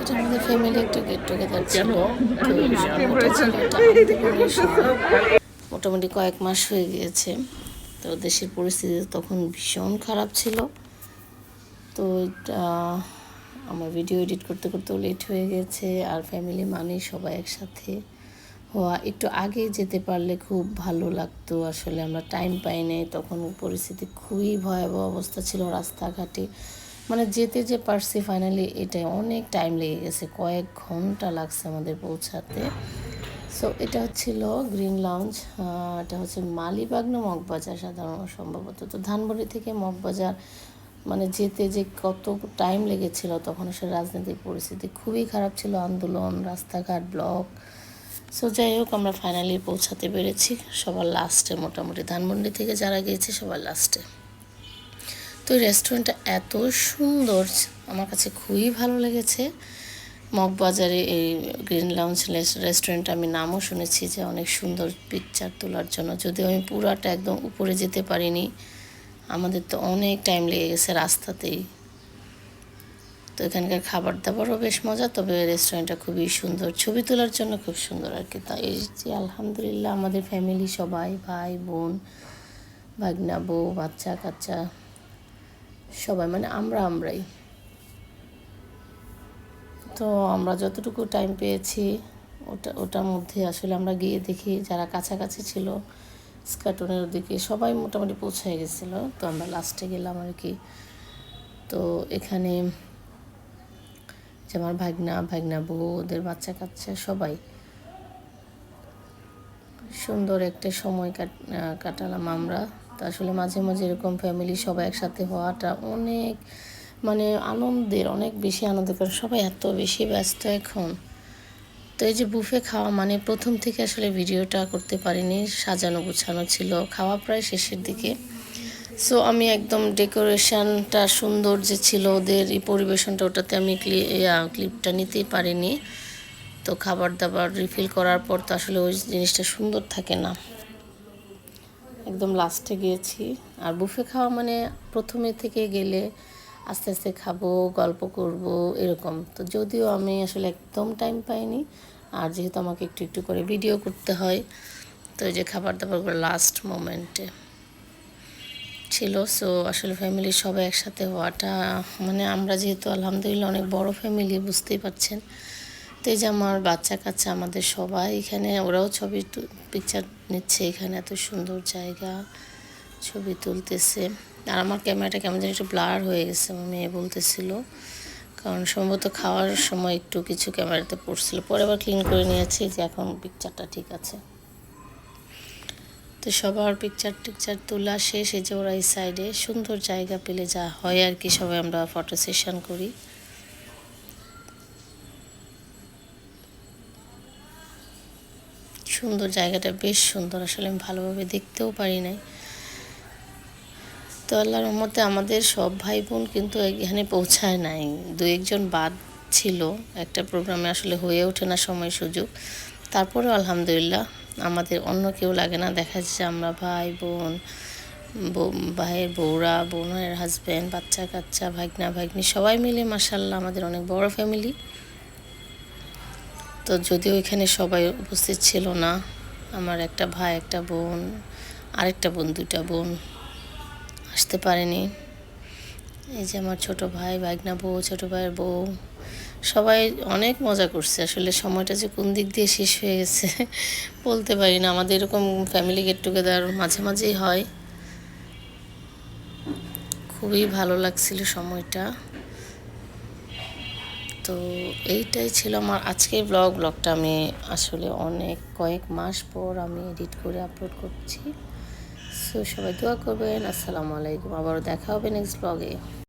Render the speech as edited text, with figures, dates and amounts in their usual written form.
এটা আমাদের ফ্যামিলি একটা গেট টুগেদার ছিল। তো মোটামুটি কয়েক মাস হয়ে গিয়েছে। তো দেশের পরিস্থিতি তখন ভীষণ খারাপ ছিল। তো এটা আমার ভিডিও এডিট করতে করতেও লেট হয়ে গেছে। আর ফ্যামিলি মানে সবাই একসাথে হওয়া, একটু আগে যেতে পারলে খুব ভালো লাগতো। আসলে আমরা টাইম পাই নাই, তখন পরিস্থিতি খুবই ভয়াবহ অবস্থা ছিল রাস্তাঘাটে। মানে যেতে যে পারছি ফাইনালি, এটাই অনেক টাইম লেগে গেছে, কয়েক ঘন্টা লাগছে আমাদের পৌঁছাতে। সো এটা হচ্ছিল গ্রিন লাউঞ্জ। এটা হচ্ছে মালিবাগ না মগবাজার সাধারণত সম্ভবত। তো ধানবাড়ি থেকে মগবাজার মানে যেতে যে কত টাইম লেগেছিল, তখন আসলে রাজনৈতিক পরিস্থিতি খুবই খারাপ ছিল, আন্দোলন, রাস্তাঘাট ব্লক। সো যাই হোক, আমরা ফাইনালি পৌঁছাতে পেরেছি সবার লাস্টে, মোটামুটি ধানমন্ডি থেকে যারা গিয়েছে সবার লাস্টে। তো এই রেস্টুরেন্টটা এত সুন্দর, আমার কাছে খুবই ভালো লেগেছে। মগবাজারে এই গ্রিন লাউঞ্জ রেস্টুরেন্ট আমি নামও শুনেছি যে অনেক সুন্দর পিকচার তোলার জন্য, যদিও আমি পুরাটা একদম উপরে যেতে পারিনি, আমাদের তো অনেক টাইম লেগে গেছে রাস্তাতেই। তো এখানকার খাবার দাবারও বেশ মজা, তবে রেস্টুরেন্টটা খুবই সুন্দর, ছবি তোলার জন্য খুব সুন্দর আর কি। তা এই যে আলহামদুলিল্লাহ আমাদের ফ্যামিলি সবাই, ভাই বোন, ভাগনা বউ, বাচ্চা কাচ্চা সবাই, মানে আমরাই। তো আমরা যতটুকু টাইম পেয়েছি ওটার মধ্যে আসলে আমরা গিয়ে দেখি যারা কাছাকাছি ছিল স্কাটনের ওদিকে সবাই মোটামুটি পৌঁছে গেছিলো। তো আমরা লাস্টে গেলাম আর কি। তো এখানে যে আমার ভাগনা বউ, ওদের বাচ্চা কাচ্চা সবাই সুন্দর একটা সময় কাটালাম আমরা। তো আসলে মাঝে মাঝে এরকম ফ্যামিলি সবাই একসাথে হওয়াটা অনেক মানে আনন্দের, অনেক বেশি আনন্দের, কারণ সবাই এত বেশি ব্যস্ত এখন। তো এই যে বুফে খাওয়া, মানে প্রথম থেকে আসলে ভিডিওটা করতে পারিনি, সাজানো গুছানো ছিল, খাওয়া প্রায় শেষের দিকে। সো আমি একদম ডেকোরেশনটা সুন্দর যে ছিল ওদের, এই পরিবেশনটা, ওটাতে আমি ক্লিপটা নিতেই পারিনি। তো খাবার দাবার রিফিল করার পর তো আসলে ওই জিনিসটা সুন্দর থাকে না, একদম লাস্টে গিয়েছি। আর বুফে খাওয়া মানে প্রথমে থেকে গেলে আস্তে আস্তে খাবো, গল্প করব এরকম। তো যদিও আমি আসলে একদম টাইম পাইনি, আর যেহেতু আমাকে একটু একটু করে ভিডিও করতে হয়, তো এই যে খাবার দাবারগুলো লাস্ট মোমেন্টে ছিল। সো আসলে ফ্যামিলির সবাই একসাথে হওয়াটা, মানে আমরা যেহেতু আলহামদুলিল্লাহ অনেক বড় ফ্যামিলি, বুঝতেই পারছেন। তো এই যে আমার বাচ্চা কাচ্চা আমাদের সবাই এখানে, ওরাও ছবি পিকচার নিচ্ছে এখানে, এত সুন্দর জায়গা, ছবি তুলতেছে। আর আমার ক্যামেরাটা কেমন যেন একটু ব্লার হয়ে গেছে, আমার মেয়ে বলতেছিল, কারণ সম্ভবত খাওয়ার সময় একটু কিছু ক্যামেরাতে পড়ছিল, পরে আবার ক্লিন করে নিয়েছি, যে এখন পিকচারটা ঠিক আছে। তো সবার পিকচার তোলা শেষ। এই যে ওরা এই সাইডে, সুন্দর জায়গা পেলে যা হয় আর কি, সবাই আমরা ফটো সেশন করি। সুন্দর জায়গাটা, বেশ সুন্দর, আসলে আমি ভালোভাবে দেখতেও পারি নাই। তো আল্লাহর রহমতে আমাদের সব ভাই বোন কিন্তু এখানে পৌঁছায় নাই, দু একজন বাদ ছিল, একটা প্রোগ্রামে আসলে হয়ে ওঠে না সময় সুযোগ। তারপরেও আলহামদুলিল্লাহ আমাদের অন্য কেউ লাগে না, দেখা যাচ্ছে আমরা ভাই বোন, ভাইয়ের বউরা, বোনের হাজব্যান্ড, বাচ্চা কাচ্চা, ভাগনা ভাগ্নি সবাই মিলে মাশাআল্লাহ আমাদের অনেক বড় ফ্যামিলি। তো যদিও এখানে সবাই উপস্থিত ছিল না, আমার একটা ভাই, একটা বোন, আরেকটা বোন, দুইটা বোন আসতে পারেনি। এই যে আমার ছোট ভাই, ভাগনা বউ, ছোট ভাইয়ের বউ, সবাই অনেক মজা করছে। আসলে সময়টা যে কোন দিক দিয়ে শেষ হয়ে গেছে বলতে পারি না। আমাদের এরকম ফ্যামিলি গেট টুগেদার মাঝে মাঝেই হয়, খুবই ভালো লাগছিল সময়টা। তো এইটাই ছিল আমার আজকের ব্লগটা আমি আসলে কয়েক মাস পর আমি এডিট করে আপলোড করছি। সো সবাই দোয়া করবেন। আসসালামু আলাইকুম, আবারও দেখা হবে নেক্সট ব্লগে।